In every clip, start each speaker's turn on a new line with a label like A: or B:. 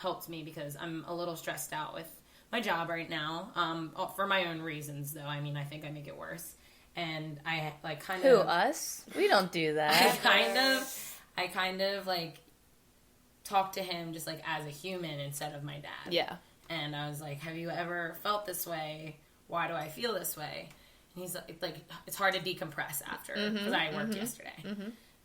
A: helped me because I'm a little stressed out with my job right now. For my own reasons, though. I mean, I think I make it worse. And I, like, kind of...
B: Who, us? We don't do that.
A: I kind of, like, talk to him just, like, as a human instead of my dad.
B: Yeah.
A: And I was like, have you ever felt this way? Why do I feel this way? And he's like it's hard to decompress after, because I worked yesterday.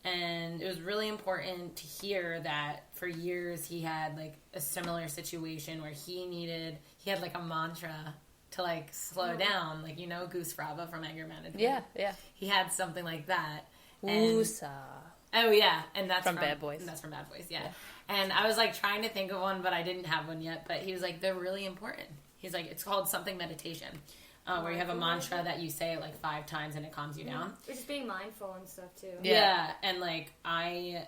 A: And it was really important to hear that for years he had, like, a similar situation where he had, like, a mantra to, like, slow down. Like, you know, Goose Fraba from Anger Management?
B: Yeah.
A: He had something like that.
B: Woosa.
A: Oh, yeah. And that's
B: from Bad Boys.
A: That's from Bad Boys, yeah. And I was, like, trying to think of one, but I didn't have one yet. But he was like, they're really important. He's like, it's called something meditation. Where you have a mantra that you say, like, 5 times and it calms you down.
C: It's just being mindful and stuff, too.
A: Yeah. And, like, my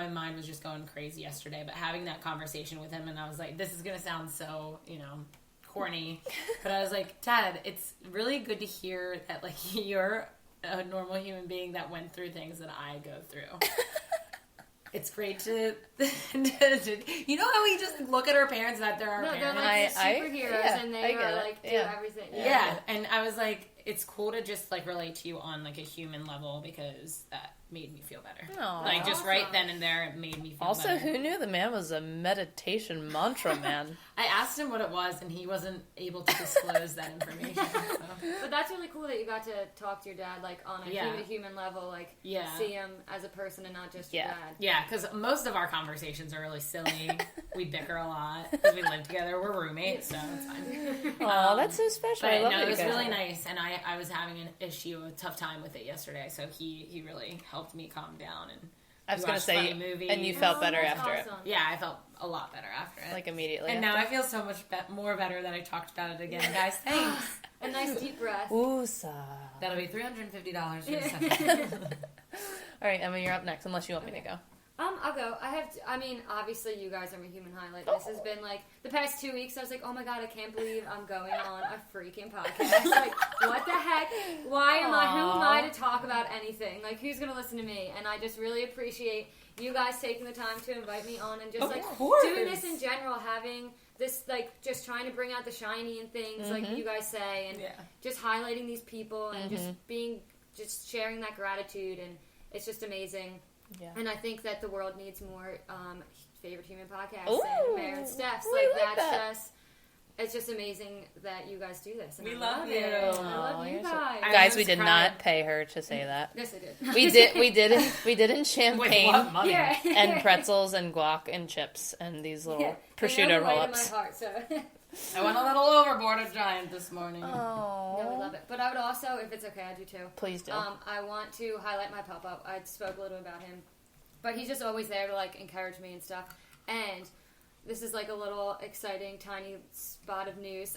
A: mind was just going crazy yesterday. But having that conversation with him, and I was like, this is going to sound so, you know, corny. But I was like, Dad, it's really good to hear that, like, you're a normal human being that went through things that I go through. It's great to you know how we just look at our parents that they're our parents?
C: They're like superheroes and they are like do everything.
A: Yeah, and I was like, it's cool to just like relate to you on like a human level because that made me feel better.
B: Aww.
A: Like just right then and there, it made me feel
B: also,
A: better.
B: who knew the man was a meditation mantra man?
A: I asked him what it was, and he wasn't able to disclose that information. So.
C: But that's really cool that you got to talk to your dad, like, on a human level, like, see him as a person and not just your dad.
A: Yeah, because most of our conversations are really silly. We bicker a lot because we live together. We're roommates, so it's fine.
B: Oh, that's so special.
A: But
B: I love
A: no,
B: that
A: it was
B: you guys
A: really nice, and I was having a tough time with it yesterday, so he really helped me calm down. And
B: I was going to say, and you felt better after it.
A: Yeah, I felt a lot better after it.
B: Like immediately.
A: And now I feel so much more better that I talked about it again. Guys, thanks.
C: A nice deep breath.
B: Woosah.
A: That'll be $350 for the second.
B: All right, Emma, you're up next, unless you want me to go.
C: I'll go. I mean, obviously you guys are my human highlight. This has been, like, the past 2 weeks, I was like, oh my god, I can't believe I'm going on a freaking podcast. Like, what the heck? Who am I to talk about anything? Like, who's going to listen to me? And I just really appreciate you guys taking the time to invite me on and just, doing this in general, having this, like, just trying to bring out the shiny and things, like you guys say, and just highlighting these people and just sharing that gratitude, and it's just amazing. Yeah. And I think that the world needs more Favorite Human podcasts and Bear and Steph's. Like, that's it's just amazing that you guys do this. And
A: we love you.
C: I love you guys.
B: Guys, we did not pay her to say that.
C: Yes, I did.
B: We did in champagne and pretzels and guac and chips and these little prosciutto roll-ups.
C: My heart, so.
A: I went a little overboard at Giant this morning.
B: Oh.
C: No, we love it. But I would also, if it's okay, I do too.
B: Please do.
C: I want to highlight my pop-up. I spoke a little bit about him. But he's just always there to, like, encourage me and stuff. And this is, like, a little exciting, tiny spot of news.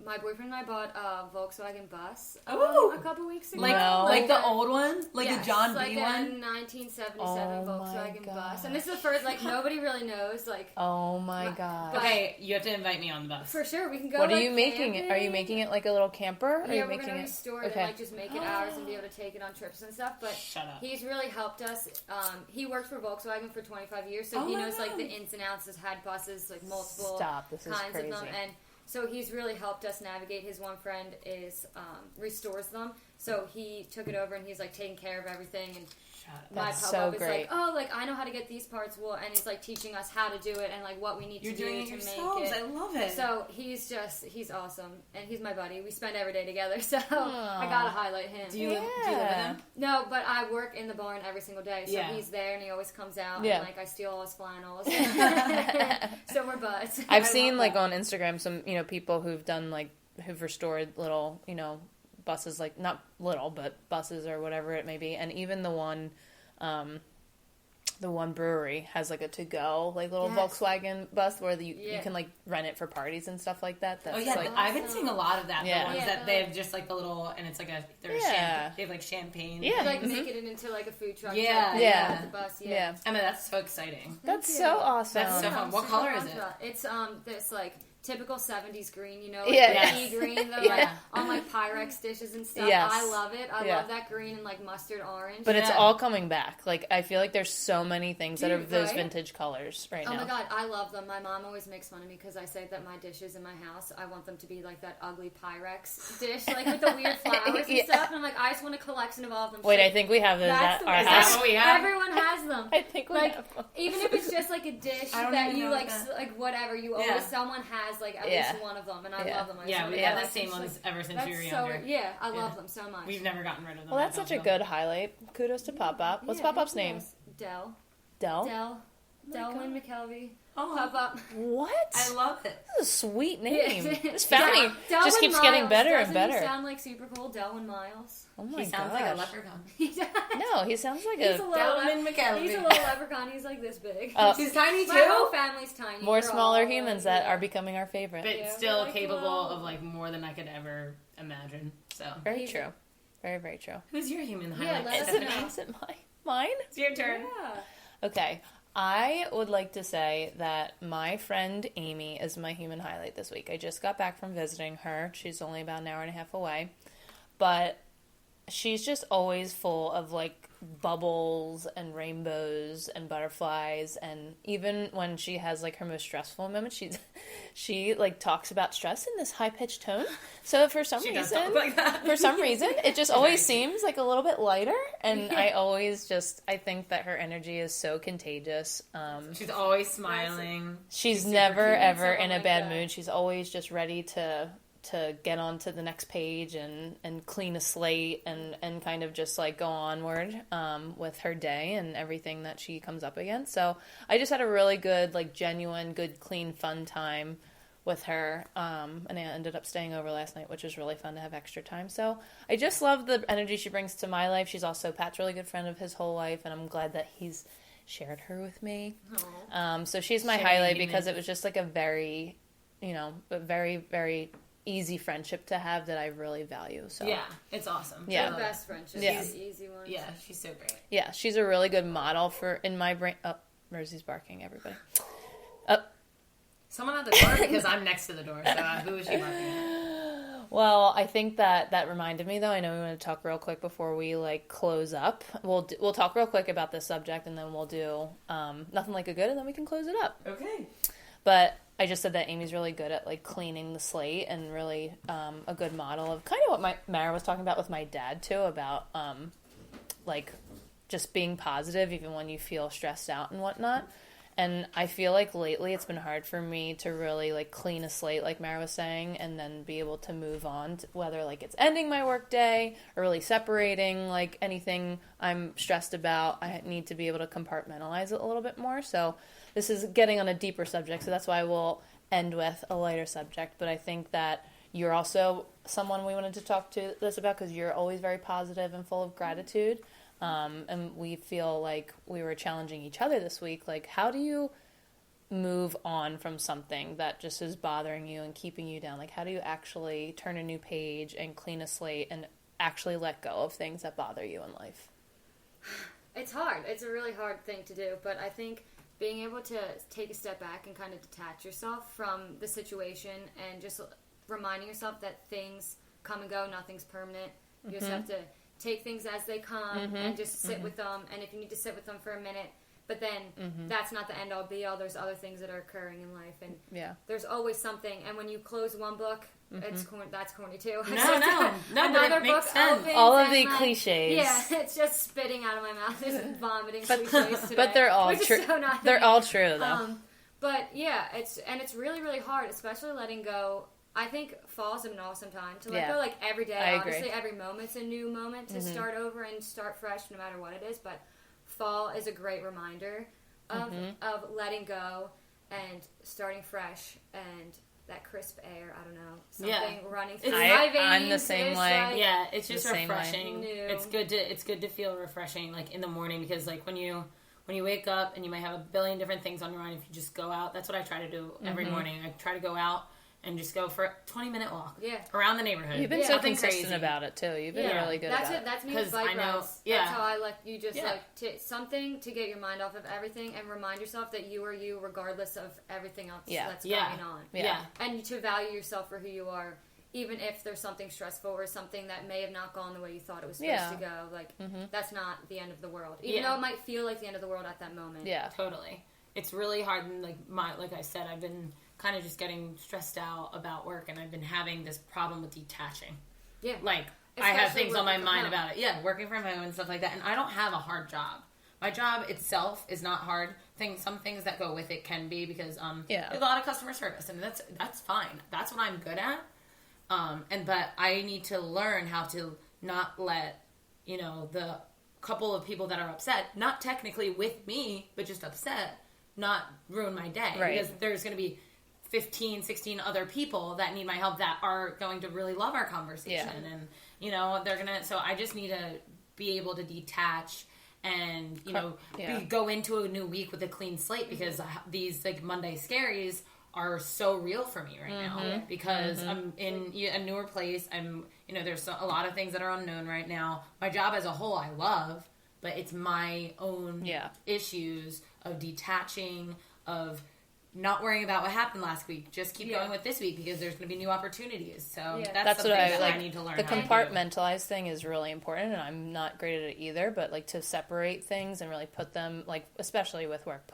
C: My boyfriend and I bought a Volkswagen bus a couple weeks ago.
A: Like the old one? Like the John B. one?
C: Like a 1977 Volkswagen bus. And this is the first, like, nobody really knows, like...
B: Oh, my God.
A: Okay, you have to invite me on the bus.
C: For sure, we can go,
B: What are you making it? Are you making it like a little camper?
C: Yeah, we're going to restore it and, like, just make it ours and be able to take it on trips and stuff. But
A: Shut up.
C: He's really helped us. He worked for Volkswagen for 25 years, so he knows, like, the ins and outs. Has had buses, like, multiple kinds of them. And so he's really helped us navigate. His one friend restores them. So he took it over and he's like taking care of everything. And my pop-up is like, I know how to get these parts. Well, and he's like teaching us how to do it and like what we need to do to make it.
A: I love it.
C: So he's awesome. And he's my buddy. We spend every day together. So I gotta highlight him.
A: Do you live with him?
C: No, but I work in the barn every single day. So he's there and he always comes out and like I steal all his flannels. So we're buds.
B: I've seen like on Instagram some, people who've restored little, buses, like not little, but buses or whatever it may be. And even the one brewery has like a to-go like little Volkswagen bus where you can like rent it for parties and stuff like that. That's
A: I've been seeing a lot of that. The ones that they have just like the little, and it's like they have like champagne.
C: Yeah, like making it into like a food truck.
A: The bus. I mean, that's so exciting.
B: That's so awesome.
A: That's so fun. What color is it?
C: It's this like typical 70s green, like
B: Yes.
C: pea green, though,
A: Yeah.
C: like on like Pyrex dishes and stuff.
B: Yes.
C: I love it. I
B: Yeah.
C: love that green and like mustard orange.
B: But it's
A: Yeah.
B: all coming back. Like, I feel like there's so many things that are
C: Dude,
B: those
C: right?
B: vintage colors right now.
C: Oh my god, I love them. My mom always makes fun of me because I say that my dishes in my house, I want them to be like that ugly Pyrex dish, like with the weird flowers and
B: Yeah.
C: stuff. And I'm like, I just want a collection of all of them.
B: Wait,
C: So
B: I think we have those
C: that's
B: at
C: the
B: our
C: way.
A: Is that
B: house.
A: what we have?
C: Everyone has them.
B: I think we
C: Like,
B: have them.
C: even if it's just like a dish
A: I don't
C: that
A: even
C: you
A: know
C: like,
A: what that-
C: like whatever, you
A: Yeah.
C: always someone has like at
B: Yeah.
C: least one of them, and I
B: Yeah.
C: love them. I just
A: Yeah,
C: want
A: we
C: to
A: have the
C: collect
A: same
C: them.
A: ones ever since
C: That's
A: we were
C: so
A: younger.
C: yeah, I
A: Yeah.
C: love them so much.
A: We've never gotten rid of them.
B: Well,
A: I
B: that's
A: love
B: such a
A: them.
B: good highlight. Kudos to Pop Up. What's
C: Yeah,
B: Pop Up's
C: who
B: name?
C: else? Del.
B: Del?
C: Del. Delwyn McKelvey.
A: Oh,
C: Pop Up.
B: What?
A: I love it.
B: That's a sweet name.
C: Yeah.
B: This family
C: Delwyn
B: just keeps getting
C: Miles.
B: better
C: Doesn't
B: and better.
C: He sound like super cool, Delwyn Miles.
B: Oh my
A: He sounds
B: gosh.
A: like a leprechaun.
C: He does.
B: No, he sounds like
C: He's a
B: a
C: little
A: Delwyn McKelvey.
C: He's a little leprechaun. He's like this big.
B: Oh.
A: She's tiny
C: My whole
A: too,
C: family's tiny.
B: more
C: They're
B: smaller
C: all,
B: humans that are becoming our favorite.
A: but
C: Yeah,
A: still
C: we're like,
A: capable
C: wow.
A: of like more than I could ever imagine. So,
B: Very
C: He's-
B: true. Very, very true.
A: who's your human
C: Yeah,
A: highlight?
C: let us
B: Is it,
C: know.
B: is it mine?
A: It's your turn.
C: Yeah.
B: Okay. I would like to say that my friend Amy is my human highlight this week. I just got back from visiting her. She's only about an hour and a half away. But she's just always full of like bubbles and rainbows and butterflies, and even when she has like her most stressful moments, she like talks about stress in this high-pitched tone. So for some
A: She does
B: reason,
A: talk like that.
B: for some reason, it just always
A: Right.
B: seems like a little bit lighter, and
C: Yeah.
B: I think that her energy is so contagious.
A: She's always smiling.
B: She's
A: super
B: never
A: cute.
B: ever in
C: Someone
B: a
C: like
B: bad
C: that.
B: mood. She's always just ready to get on to the next page and clean a slate and kind of just like go onward with her day and everything that she comes up against. So I just had a really good, like genuine, good, clean, fun time with her. And I ended up staying over last night, which was really fun to have extra time. So I just love the energy she brings to my life. She's also Pat's really good friend of his whole life, and I'm glad that he's shared her with me.
C: Aw.
B: So she's my
A: Sharing
B: highlight
A: human.
B: because it was just like a very, a very, very easy friendship to have that I really value. So
A: Yeah, it's awesome.
B: Yeah.
A: I
C: The
A: love it.
C: best friendships.
B: Yeah.
C: The easy ones.
A: Yeah, she's so great.
B: yeah, she's a really good model for in my brain. Oh, Rosie's barking, everybody.
A: Someone at the door because I'm next to the door. So who is she barking at?
B: Well, I think that reminded me though. I know we want to talk real quick before we like close up. We'll talk real quick about this subject, and then we'll do nothing like a good, and then we can close it up.
A: Okay.
B: But I just said that Amy's really good at like cleaning the slate and really a good model of kind of what Mara was talking about with my dad too, about like just being positive even when you feel stressed out and whatnot. And I feel like lately it's been hard for me to really like clean a slate, like Mara was saying, and then be able to move on to whether like it's ending my work day or really separating like anything I'm stressed about. I need to be able to compartmentalize it a little bit more. So this is getting on a deeper subject, so that's why we'll end with a lighter subject. But I think that you're also someone we wanted to talk to this about because you're always very positive and full of gratitude. And we feel like we were challenging each other this week. Like, how do you move on from something that just is bothering you and keeping you down? Like, how do you actually turn a new page and clean a slate and actually let go of things that bother you in life?
C: It's hard. It's a really hard thing to do, but I think being able to take a step back and kind of detach yourself from the situation and just reminding yourself that things come and go, nothing's permanent. You just have to take things as they come and just sit with them. And if you need to sit with them for a minute, but then that's not the end all be all. There's other things that are occurring in life, and
B: there's
C: always something. And when you close one book, it's that's corny too.
A: No, but it makes sense.
C: opens
B: all of
C: and,
B: the
C: like,
B: cliches.
C: Yeah, it's just spitting out of my mouth. Just vomiting cliches today.
B: But they're all
C: which is
B: true.
C: so not
B: They're
C: me.
B: all true though.
C: But yeah, it's really, really hard, especially letting go. I think fall's an awesome time to let go, like every day.
B: I agree.
C: Obviously, every moment's a new moment to start over and start fresh, no matter what it is. But fall is a great reminder of letting go and starting fresh and that crisp air. I don't know, something running through my veins.
B: I'm the same way.
C: Like,
A: Yeah, it's just
B: The same way.
A: refreshing.
C: New.
A: It's good to feel refreshing, like in the morning, because like when you wake up and you might have a billion different things on your mind, if you just go out, that's what I try to do every morning. I try to go out and just go for a 20-minute walk
C: Yeah.
A: around the neighborhood.
B: You've been so
A: Nothing
B: consistent
A: crazy.
B: about it too. You've been
A: Yeah.
B: really good
C: That's
B: about
C: it. That's me
A: 'Cause
C: with bike
A: I know-
C: rides.
A: yeah.
C: That's how I like you just
A: Yeah.
C: something to get your mind off of everything and remind yourself that you are you regardless of everything else that's
A: Yeah.
C: going on.
B: Yeah.
C: And to value yourself for who you are, even if there's something stressful or something that may have not gone the way you thought it was supposed to go. Like that's not the end of the world, even though it might feel like the end of the world at that moment.
B: Yeah.
A: Totally. It's really hard, and like I said, I've been kind of just getting stressed out about work, and I've been having this problem with detaching.
C: Yeah.
A: Like, I have
C: Especially
A: things on my
C: working from
A: mind
C: home.
A: about it. Yeah, working from home and stuff like that. And I don't have a hard job. My job itself is not hard. Some things that go with it can be because there's a lot of customer service, and that's fine. That's what I'm good at. But I need to learn how to not let, the couple of people that are upset, not technically with me, but just upset, not ruin my day.
B: Right.
A: Because there's going to be 15, 16 other people that need my help that are going to really love our conversation.
B: Yeah.
A: And, they're going to, so I just need to be able to detach and, go into a new week with a clean slate, because these Monday scaries are so real for me right now, because I'm in a newer place. There's a lot of things that are unknown right now. My job as a whole I love, but it's my own issues of detaching, of not worrying about what happened last week. Just keep going with this week, because there's going to be new opportunities. So that's
B: what
A: something
B: I
A: I need to learn.
B: The
A: how to do.
B: compartmentalized thing is really important, and I'm not great at it either, but to separate things and really put them, especially with work,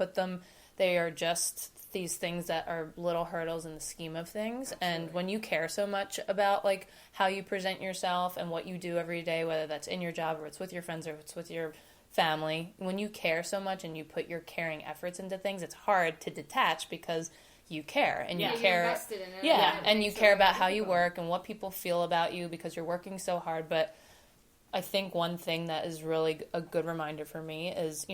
B: they are just these things that are little hurdles in the scheme of things. Absolutely. And when you care so much about how you present yourself and what you do every day, whether that's in your job or it's with your friends or it's with your family, when you care so much and you put your caring efforts into things, it's hard to detach because you care and you care.
C: You're invested in it.
B: And you care about how you work and what people feel about you because you're working so hard. But I think one thing that is really a good reminder for me is,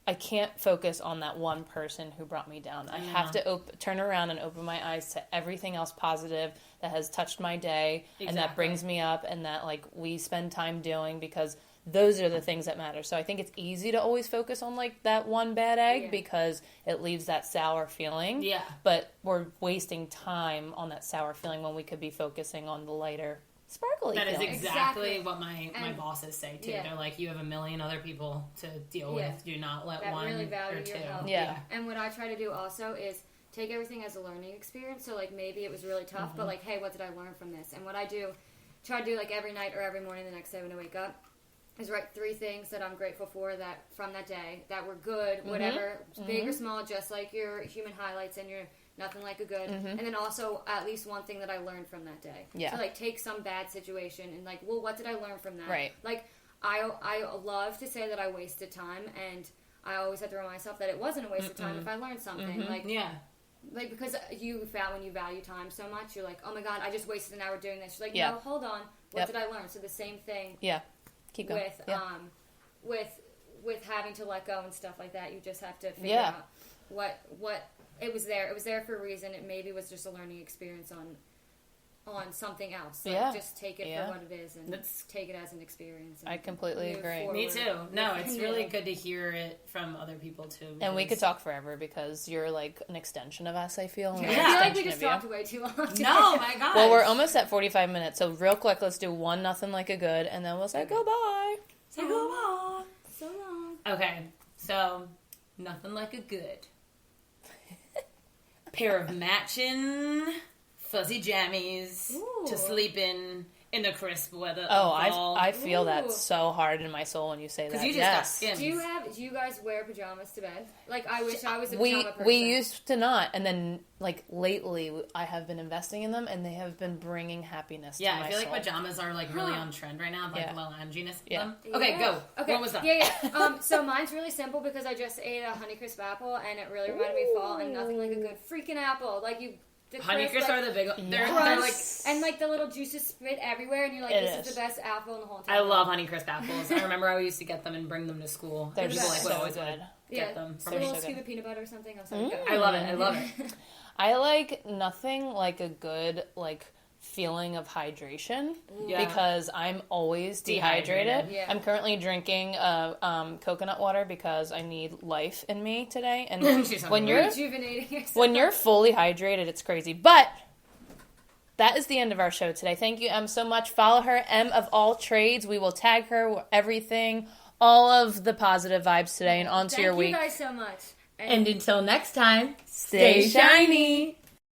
B: I can't focus on that one person who brought me down. I have to turn around and open my eyes to everything else positive that has touched my day and that brings me up and that we spend time doing, because those are the things that matter. So I think it's easy to always focus on that one bad egg because it leaves that sour feeling. Yeah. But we're wasting time on that sour feeling when we could be focusing on the lighter, sparkly
A: That
B: feelings.
A: is exactly what my bosses say too. They're like, you have a million other people to deal with. Do not let
C: that
A: one
C: really value
A: or two.
C: your help.
B: Yeah.
C: And what I try to do also is take everything as a learning experience. So maybe it was really tough, but hey, what did I learn from this? And what I try to do every night or every morning the next day when I wake up, is write 3 things that I'm grateful for that from that day that were good, whatever, big or small, just like your human highlights and your nothing like a good, and then also at least one thing that I learned from that day.
B: Yeah.
C: So take some bad situation and well, what did I learn from that?
B: Right.
C: I love to say that I wasted time, and I always have to remind myself that it wasn't a waste of time if I learned something. Because when you value time so much, you're like, oh my god, I just wasted an hour doing this. You're like, no, hold on, what did I learn? So the same thing.
B: Yeah. Keep going.
C: With having to let go and stuff like that, you just have to figure out what it was there. It was there for a reason. It maybe was just a learning experience on something else. Just take it for what it is and take it as an experience.
B: I completely agree.
C: Forward.
A: Me too. No, it's really good to hear it from other people too.
B: And we could talk forever because you're an extension of us, I feel.
C: I feel like we just talked way too long.
A: No, my God.
B: Well, we're almost at 45 minutes, so real quick, let's do one nothing like a good, and then we'll say goodbye.
A: Say goodbye. So long. Okay, so nothing like a good. Pair of matching fuzzy jammies to sleep in the crisp weather.
B: Oh, I feel that so hard in my soul when you say that.
A: Because you just got skins.
C: Do you guys wear pajamas to bed? I wish I was a pajama person.
B: We used to not, and then lately I have been investing in them, and they have been bringing happiness to my soul.
A: Yeah, I feel like pajamas are really on trend right now, the lounginess of them.
C: Yeah.
A: Okay, go.
C: Okay.
A: What was that?
C: Yeah. So mine's really simple because I just ate a Honeycrisp apple, and it really reminded me of fall, and nothing like a good freaking apple.
A: Honeycrisp are the big ones. They're
C: and the little juices spit everywhere, and you're like, this is the best apple in the whole entire
A: I love Honeycrisp apples. I remember I used to get them and bring them to school.
B: They're just
A: would
B: so
A: always
B: good.
A: Get them.
C: A little scoop of peanut butter or something.
A: I love it. I love it.
B: I like nothing like a good feeling of hydration because I'm always dehydrated.
C: Yeah.
B: I'm currently drinking coconut water because I need life in me today. And when you're
C: rejuvenating yourself.
B: when you're fully hydrated, it's crazy. But that is the end of our show today. Thank you, Em, so much. Follow her, M of All Trades. We will tag her, everything, all of the positive vibes today, and on to your week.
C: Thank you guys so much.
A: And until next time,
B: stay shiny.